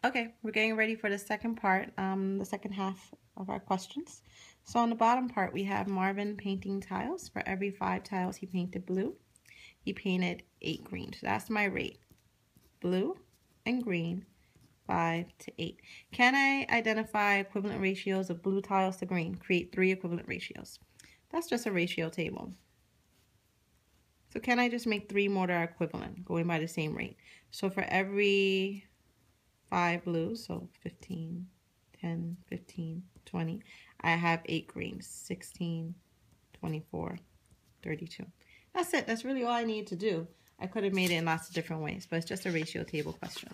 Okay, we're getting ready for the second part, the second half of our questions. So on the bottom part, we have Marvin painting tiles. For every 5 tiles he painted blue, he painted 8 green. So that's my rate. Blue and green, 5 to 8. Can I identify equivalent ratios of blue tiles to green? Create 3 equivalent ratios. That's just a ratio table. So can I just make 3 more that are equivalent, going by the same rate? So for every 5 blues, so 15, 10, 15, 20. I have 8 greens, 16, 24, 32. That's it. That's really all I need to do. I could have made it in lots of different ways, but it's just a ratio table question.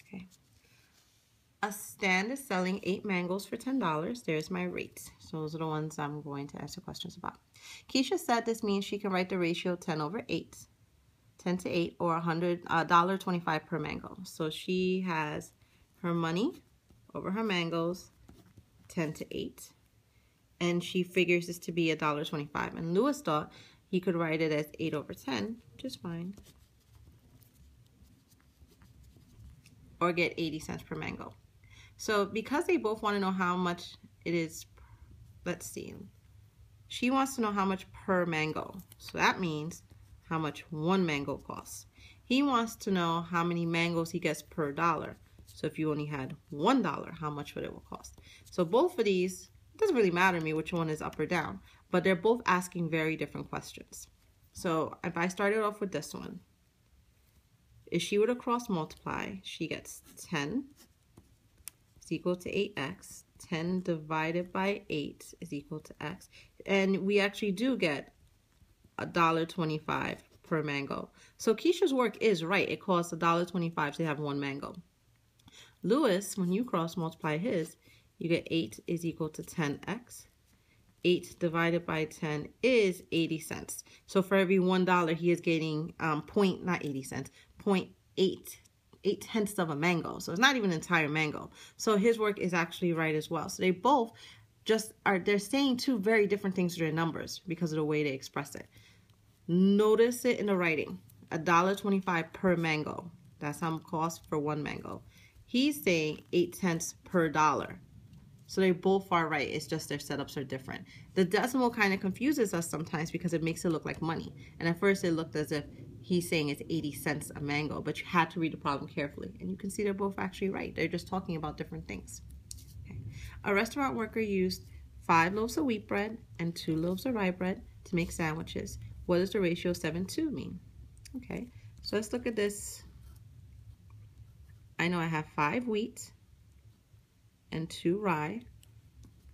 Okay. A stand is selling 8 mangoes for $10. There's my rate. So those are the ones I'm going to answer questions about. Keisha said this means she can write the ratio 10 over 8. 10 to 8 or $100.25 per mango. So she has her money over her mangoes, 10 to 8. And she figures this to be $1.25. And Lewis thought he could write it as 8 over 10, which is fine. Or get 80 cents per mango. So because they both want to know how much it is, let's see. She wants to know how much per mango. So that means how much one mango costs. He wants to know how many mangoes he gets per dollar. So if you only had $1, how much would it cost? So both of these, it doesn't really matter to me which one is up or down, but they're both asking very different questions. So if I started off with this one, if she were to cross multiply, she gets 10 is equal to 8x. 10 divided by 8 is equal to x. And we actually do get $1.25 per mango. So Keisha's work is right. It costs $1.25 to have one mango. Lewis, when you cross multiply his, you get 8 is equal to 10x. 8 divided by 10 is 80 cents. So for every $1, he is getting 0.8 tenths of a mango. So it's not even an entire mango. So his work is actually right as well. So they both just are, they're saying two very different things to their numbers because of the way they express it. Notice it in the writing. $1.25 per mango. That's how much it costs for one mango. He's saying 8 cents per dollar. So they both are right. It's just their setups are different. The decimal kind of confuses us sometimes because it makes it look like money. And at first it looked as if he's saying it's 80 cents a mango, but you had to read the problem carefully. And you can see they're both actually right. They're just talking about different things. Okay. A restaurant worker used 5 loaves of wheat bread and 2 loaves of rye bread to make sandwiches. What does the ratio 7:2 mean? Okay, so let's look at this. I know I have 5 wheat and 2 rye.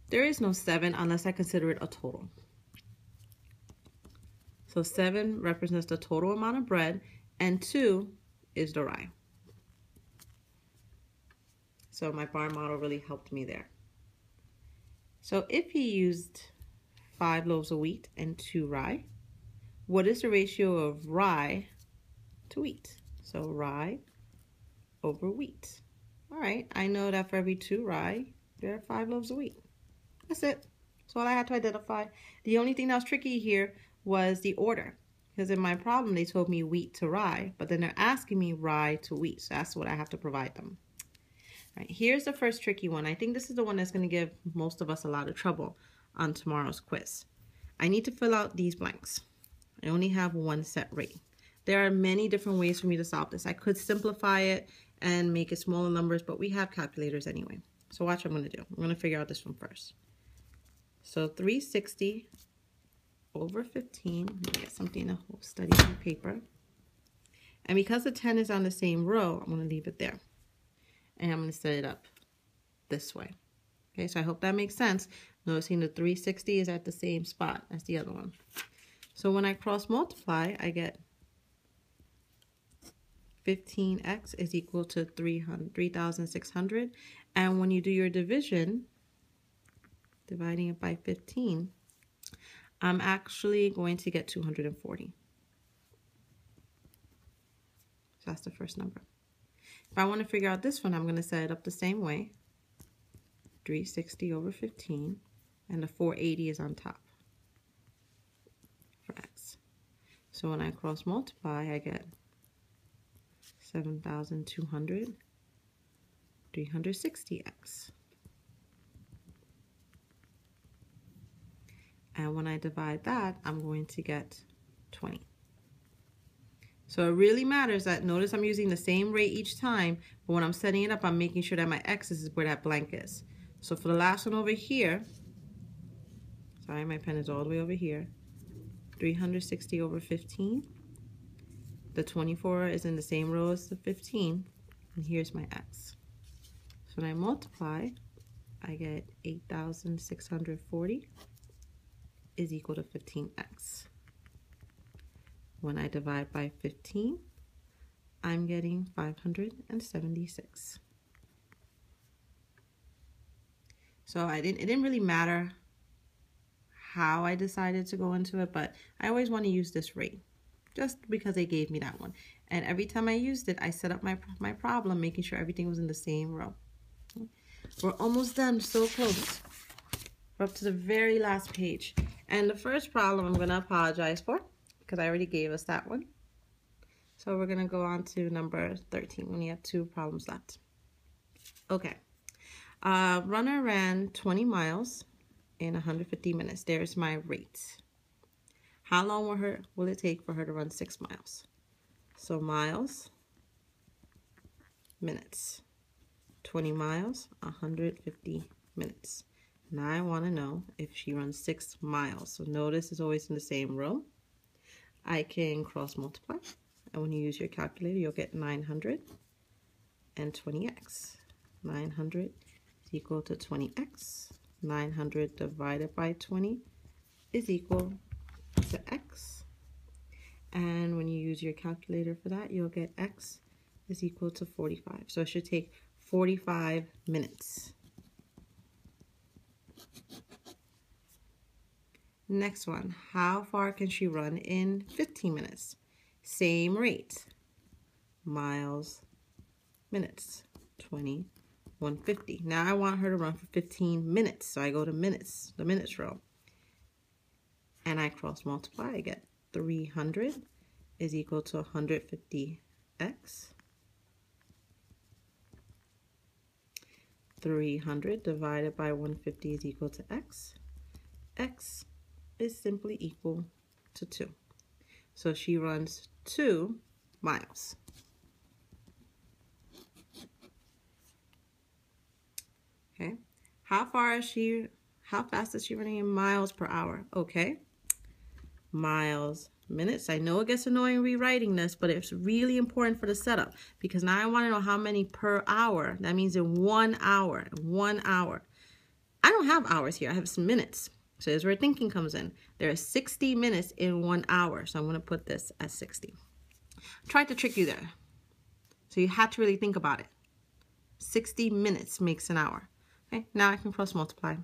There is no 7 unless I consider it a total. So 7 represents the total amount of bread and 2 is the rye. So my bar model really helped me there. So if he used 5 loaves of wheat and 2 rye, what is the ratio of rye to wheat? So rye over wheat. All right, I know that for every 2 rye, there are 5 loaves of wheat. That's it. That's all I had to identify. The only thing that was tricky here was the order. Because in my problem, they told me wheat to rye, but then they're asking me rye to wheat. So that's what I have to provide them. All right, here's the first tricky one. I think this is the one that's going to give most of us a lot of trouble on tomorrow's quiz. I need to fill out these blanks. I only have one set rate. There are many different ways for me to solve this. I could simplify it and make it smaller numbers, but we have calculators anyway. So watch what I'm going to do. I'm going to figure out this one first. So 360 over 15. Let me get something to study on paper. And because the 10 is on the same row, I'm going to leave it there. And I'm going to set it up this way. Okay, so I hope that makes sense. Noticing the 360 is at the same spot as the other one. So when I cross multiply, I get 15x is equal to 3,600. And when you do your division, dividing it by 15, I'm actually going to get 240. So that's the first number. If I want to figure out this one, I'm going to set it up the same way. 360 over 15, and the 480 is on top for x. So when I cross multiply, I get 7,200, 360x. And when I divide that, I'm going to get 20. So it really matters that, notice I'm using the same rate each time, but when I'm setting it up, I'm making sure that my x's is where that blank is. So for the last one over here, sorry, my pen is all the way over here, 360 over 15. The 24 is in the same row as the 15, and here's my x. So when I multiply, I get 8,640 is equal to 15x. When I divide by 15, I'm getting 576. So it didn't really matter how I decided to go into it, but I always want to use this rate just because they gave me that one. And every time I used it, I set up my problem, making sure everything was in the same row. We're almost done, so close. We're up to the very last page. And the first problem I'm going to apologize for because I already gave us that one. So we're going to go on to number 13. We only have 2 problems left. Okay. Runner ran 20 miles in 150 minutes. There's my rate. How long will it take for her to run 6 miles? So miles, minutes. 20 miles, 150 minutes. Now I want to know if she runs 6 miles. So notice it's always in the same row. I can cross multiply. And when you use your calculator, you'll get 900 and 20x. 900 is equal to 20x. 900 divided by 20 is equal to x. And when you use your calculator for that, you'll get x is equal to 45. So it should take 45 minutes. Next one, how far can she run in 15 minutes? Same rate, miles, minutes, 20, 150. Now I want her to run for 15 minutes, so I go to minutes, the minutes row. And I cross multiply, I get 300 is equal to 150x. 300 divided by 150 is equal to x. X is simply equal to 2. So she runs 2 miles. Okay. How fast is she running in miles per hour? Okay. Miles, minutes. I know it gets annoying rewriting this, but it's really important for the setup because now I want to know how many per hour. That means in 1 hour. 1 hour. I don't have hours here. I have some minutes. So here's where thinking comes in. There are 60 minutes in 1 hour. So I'm going to put this at 60. I tried to trick you there. So you have to really think about it. 60 minutes makes an hour. Okay, now I can cross multiply.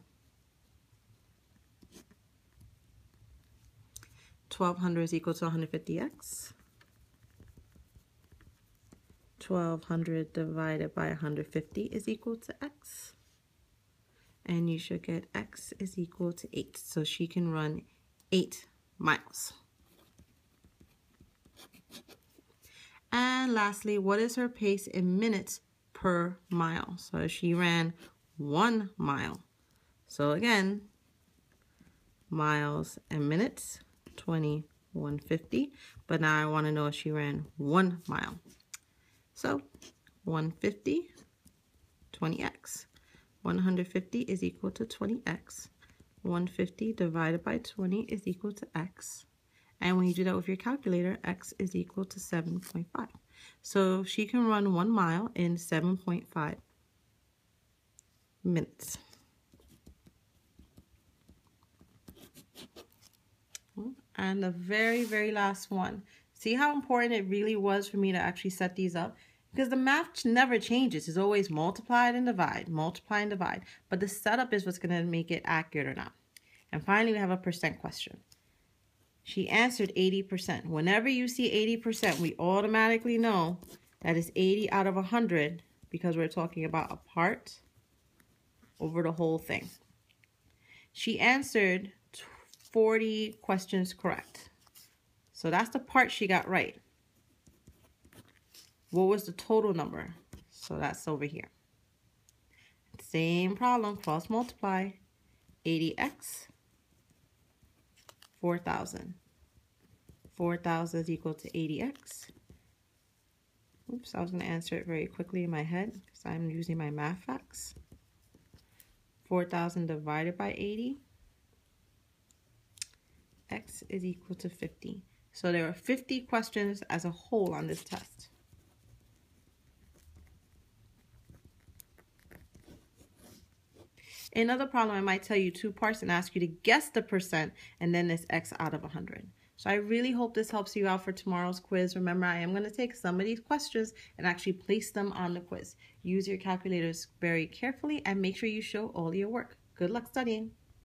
1200 is equal to 150x. 1200 divided by 150 is equal to x. And you should get x is equal to 8. So she can run 8 miles. And lastly, what is her pace in minutes per mile? So she ran 1 mile. So again, miles and minutes, 20, 150. But now I want to know if she ran 1 mile. So 150, 20x. 150 is equal to 20x. 150 divided by 20 is equal to x. And when you do that with your calculator, x is equal to 7.5. So she can run 1 mile in 7.5 minutes. And the very, very last one. See how important it really was for me to actually set these up? Because the math never changes. It's always multiply and divide, multiply and divide. But the setup is what's going to make it accurate or not. And finally, we have a percent question. She answered 80%. Whenever you see 80%, we automatically know that it's 80 out of 100 because we're talking about a part over the whole thing. She answered 40 questions correct. So that's the part she got right. What was the total number? So that's over here. Same problem, cross multiply. 80x, 4,000. 4,000 is equal to 80x. Oops, I was going to answer it very quickly in my head because I'm using my math facts. 4,000 divided by 80. X is equal to 50. So there are 50 questions as a whole on this test. Another problem, I might tell you 2 parts and ask you to guess the percent, and then this X out of 100. So I really hope this helps you out for tomorrow's quiz. Remember, I am going to take some of these questions and actually place them on the quiz. Use your calculators very carefully and make sure you show all your work. Good luck studying.